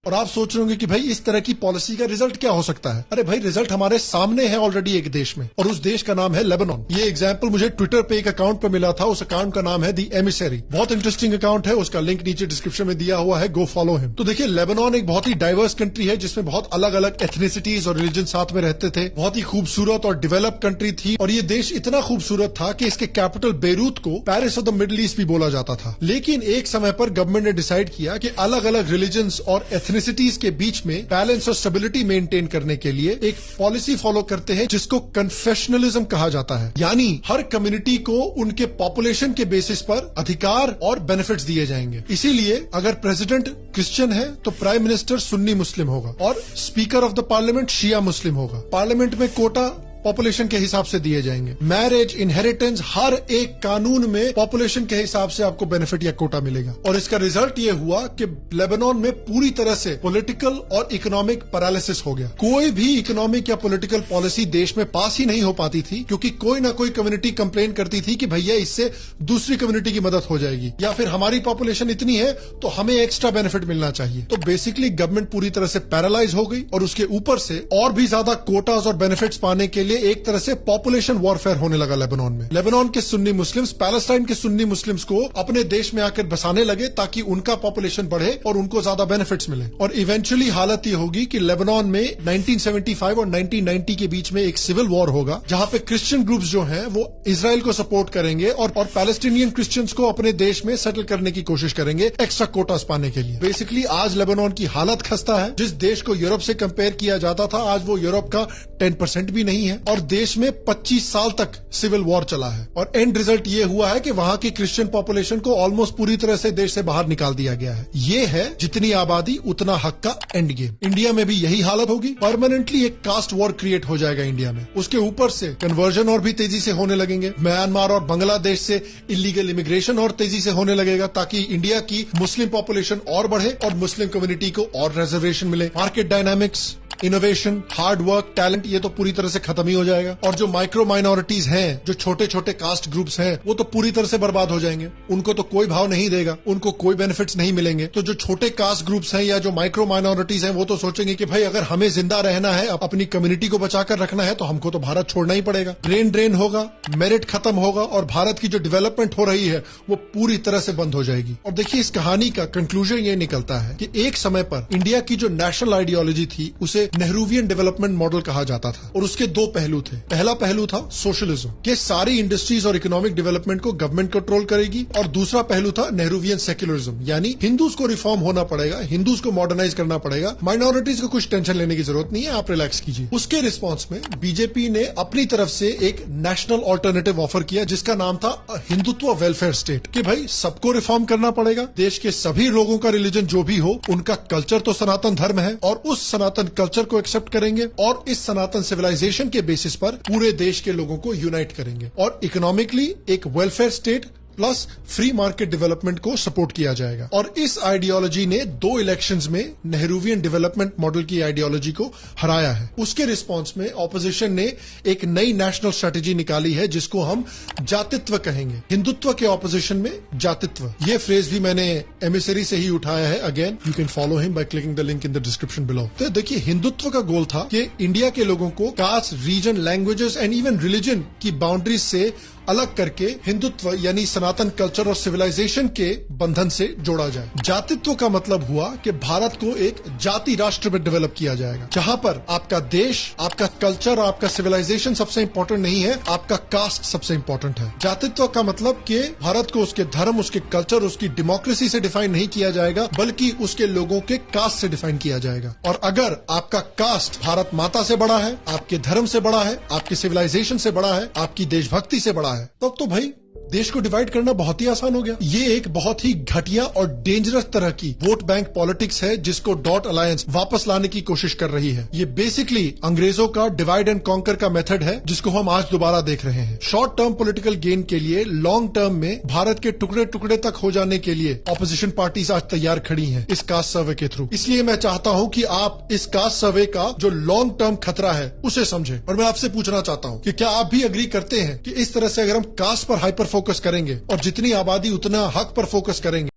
और आप सोच रहे होंगे कि भाई इस तरह की पॉलिसी का रिजल्ट क्या हो सकता है। अरे भाई रिजल्ट हमारे सामने है ऑलरेडी एक देश में, और उस देश का नाम है लेबनान। ये एग्जांपल मुझे ट्विटर पे एक अकाउंट पे मिला था, उस अकाउंट का नाम है दी एमिसरी। बहुत इंटरेस्टिंग अकाउंट है, उसका लिंक नीचे डिस्क्रिप्शन में दिया हुआ है, गो फॉलो हिम। तो देखिए लेबनान एक बहुत ही डाइवर्स कंट्री है जिसमें बहुत अलग अलग एथनिसिटीज और रिलीजन साथ में रहते थे। बहुत ही खूबसूरत और डेवलप कंट्री थी, और ये देश इतना खूबसूरत था कि इसके कैपिटल बेरूत को Paris of the middle east भी बोला जाता था। लेकिन एक समय पर गवर्नमेंट ने डिसाइड किया कि अलग अलग रिलीजन्स और एथनिसिटीज के बीच में बैलेंस और स्टेबिलिटी मेंटेन करने के लिए एक पॉलिसी फॉलो करते हैं जिसको कन्फेशनलिज्म कहा जाता है। यानी हर कम्युनिटी को उनके पॉपुलेशन के बेसिस पर अधिकार और बेनिफिट्स दिए जाएंगे। इसीलिए अगर प्रेसिडेंट क्रिश्चियन है तो प्राइम मिनिस्टर सुन्नी मुस्लिम होगा, और स्पीकर ऑफ द पार्लियामेंट शिया मुस्लिम होगा। पार्लियामेंट में कोटा पॉपुलेशन के हिसाब से दिए जाएंगे। मैरिज, इनहेरिटेंस, हर एक कानून में पॉपुलेशन के हिसाब से आपको बेनिफिट या कोटा मिलेगा। और इसका रिजल्ट ये हुआ कि लेबनान में पूरी तरह से पॉलिटिकल और इकोनॉमिक पैरालिसिस हो गया। कोई भी इकोनॉमिक या पॉलिटिकल पॉलिसी देश में पास ही नहीं हो पाती थी, क्योंकि कोई ना कोई कम्युनिटी कंप्लेन करती थी कि भैया इससे दूसरी कम्युनिटी की मदद हो जाएगी, या फिर हमारी पॉपुलेशन इतनी है तो हमें एक्स्ट्रा बेनिफिट मिलना चाहिए। तो बेसिकली गवर्नमेंट पूरी तरह से पैरालाइज हो गई, और उसके ऊपर से और भी ज्यादा कोटाज और बेनिफिट्स पाने के लिए एक तरह से पॉपुलेशन वॉरफेयर होने लगा लेबनान में। लेबनान के सुन्नी मुस्लिम्स पैलेस्टाइन के सुन्नी मुस्लिम्स को अपने देश में आकर बसाने लगे ताकि उनका पॉपुलेशन बढ़े और उनको ज्यादा बेनिफिट्स मिले। और इवेंचुअली हालत ये होगी कि लेबनान में 1975 और 1990 के बीच में एक सिविल वॉर होगा, जहां पे क्रिश्चियन ग्रुप्स जो हैं वो इजराइल को सपोर्ट करेंगे और पैलेस्टीनियन क्रिश्चियंस को अपने देश में सेटल करने की कोशिश करेंगे एक्स्ट्रा कोटास पाने के लिए। बेसिकली आज लेबनान की हालत खस्ता है। जिस देश को यूरोप से कंपेयर किया जाता था, आज वो यूरोप का 10% भी नहीं है, और देश में 25 साल तक सिविल वॉर चला है। और एंड रिजल्ट ये हुआ है कि वहां की क्रिश्चियन पॉपुलेशन को ऑलमोस्ट पूरी तरह से देश से बाहर निकाल दिया गया है। ये है जितनी आबादी उतना हक का एंड गेम। इंडिया में भी यही हालत होगी। परमानेंटली एक कास्ट वॉर क्रिएट हो जाएगा इंडिया में। उसके ऊपर से कन्वर्जन और भी तेजी से होने लगेंगे। म्यांमार और बांग्लादेश से इलीगल इमिग्रेशन और तेजी से होने लगेगा, ताकि इंडिया की मुस्लिम पॉपुलेशन और बढ़े और मुस्लिम कम्युनिटी को और रिजर्वेशन मिले। Market dynamics, innovation, hard work, talent, ये तो पूरी तरह से खत्म ही हो जाएगा। और जो माइक्रो माइनॉरिटीज हैं, जो छोटे छोटे कास्ट ग्रुप्स हैं, वो तो पूरी तरह से बर्बाद हो जाएंगे। उनको तो कोई भाव नहीं देगा, उनको कोई बेनिफिट्स नहीं मिलेंगे। तो जो छोटे कास्ट ग्रुप्स हैं या जो माइक्रो माइनॉरिटीज हैं, वो तो सोचेंगे कि भाई अगर हमें जिंदा रहना है, अपनी कम्युनिटी को बचाकर रखना है, तो हमको तो भारत छोड़ना ही पड़ेगा। ब्रेन ड्रेन होगा, मेरिट खत्म होगा, और भारत की जो डेवलपमेंट हो रही है वो पूरी तरह से बंद हो जाएगी। और देखिए इस कहानी का कंक्लूजन ये निकलता है कि एक समय पर इंडिया की जो नेशनल आइडियोलॉजी थी उसे नेहरूवियन डेवलपमेंट मॉडल कहा जाता था, और उसके दो पहलू थे। पहला पहलू था सोशलिज्म, कि सारी इंडस्ट्रीज और इकोनॉमिक डेवलपमेंट को गवर्नमेंट कंट्रोल करेगी, और दूसरा पहलू था नेहरूवियन सेक्युलरिज्म, यानी हिंदूज को रिफॉर्म होना पड़ेगा, हिंदूज को मॉडर्नाइज करना पड़ेगा, माइनॉरिटीज को कुछ टेंशन लेने की जरूरत नहीं है, आप रिलैक्स कीजिए। उसके रिस्पॉन्स में बीजेपी ने अपनी तरफ से एक नेशनल ऑल्टरनेटिव ऑफर किया जिसका नाम था हिंदुत्व वेलफेयर स्टेट, कि भाई सबको रिफॉर्म करना पड़ेगा, देश के सभी लोगों का रिलीजन जो भी हो, उनका कल्चर तो सनातन धर्म है, और उस सनातन कल्चर को एक्सेप्ट करेंगे, और इस सनातन सिविलाइजेशन के बेसिस पर पूरे देश के लोगों को यूनाइट करेंगे, और इकोनॉमिकली एक welfare state plus free market development को सपोर्ट किया जाएगा। और इस आइडियोलॉजी ने 2 इलेक्शंस में नेहरूवियन डेवलपमेंट मॉडल की आइडियोलॉजी को हराया है। उसके रिस्पांस में ऑपोजिशन ने एक नई नेशनल स्ट्रेटेजी निकाली है जिसको हम जातित्व कहेंगे। हिंदुत्व के ऑपोजिशन में जातित्व, ये फ्रेज भी मैंने एमिसरी से ही उठाया है। Again you can follow him by clicking the link in the description below. तो देखिए हिंदुत्व का गोल था कि इंडिया के लोगों को caste, region, languages and even religion की बाउंड्रीज से अलग करके हिंदुत्व यानी सनातन कल्चर और सिविलाइजेशन के बंधन से जोड़ा जाए। जातित्व का मतलब हुआ कि भारत को एक जाति राष्ट्र में डेवलप किया जाएगा, जहां पर आपका देश, आपका कल्चर, आपका सिविलाइजेशन सबसे इंपॉर्टेंट नहीं है, आपका कास्ट सबसे इंपॉर्टेंट है। जातित्व का मतलब कि भारत को उसके धर्म, उसके कल्चर, उसकी डेमोक्रेसी से डिफाइन नहीं किया जाएगा, बल्कि उसके लोगों के कास्ट से डिफाइन किया जाएगा। और अगर आपका कास्ट भारत माता से बड़ा है, आपके धर्म से बड़ा है, आपके सिविलाइजेशन से बड़ा है, आपकी देशभक्ति से बड़ा है, तब तो भाई देश को डिवाइड करना बहुत ही आसान हो गया। ये एक बहुत ही घटिया और डेंजरस तरह की वोट बैंक पॉलिटिक्स है जिसको डॉट अलायंस वापस लाने की कोशिश कर रही है। ये बेसिकली अंग्रेजों का डिवाइड एंड कॉन्कर का मेथड है जिसको हम आज दोबारा देख रहे हैं। शॉर्ट टर्म पॉलिटिकल गेन के लिए लॉन्ग टर्म में भारत के टुकड़े टुकड़े तक हो जाने के लिए ऑपोजिशन पार्टीज आज तैयार खड़ी हैं इस कास्ट सर्वे के थ्रू। इसलिए मैं चाहता हूं कि आप इस कास्ट सर्वे का जो लॉन्ग टर्म खतरा है उसे समझें। और मैं आपसे पूछना चाहता हूं कि क्या आप भी अग्री करते हैं कि इस तरह से अगर हम कास्ट पर हाइपर फोकस करेंगे और जितनी आबादी उतना हक पर फोकस करेंगे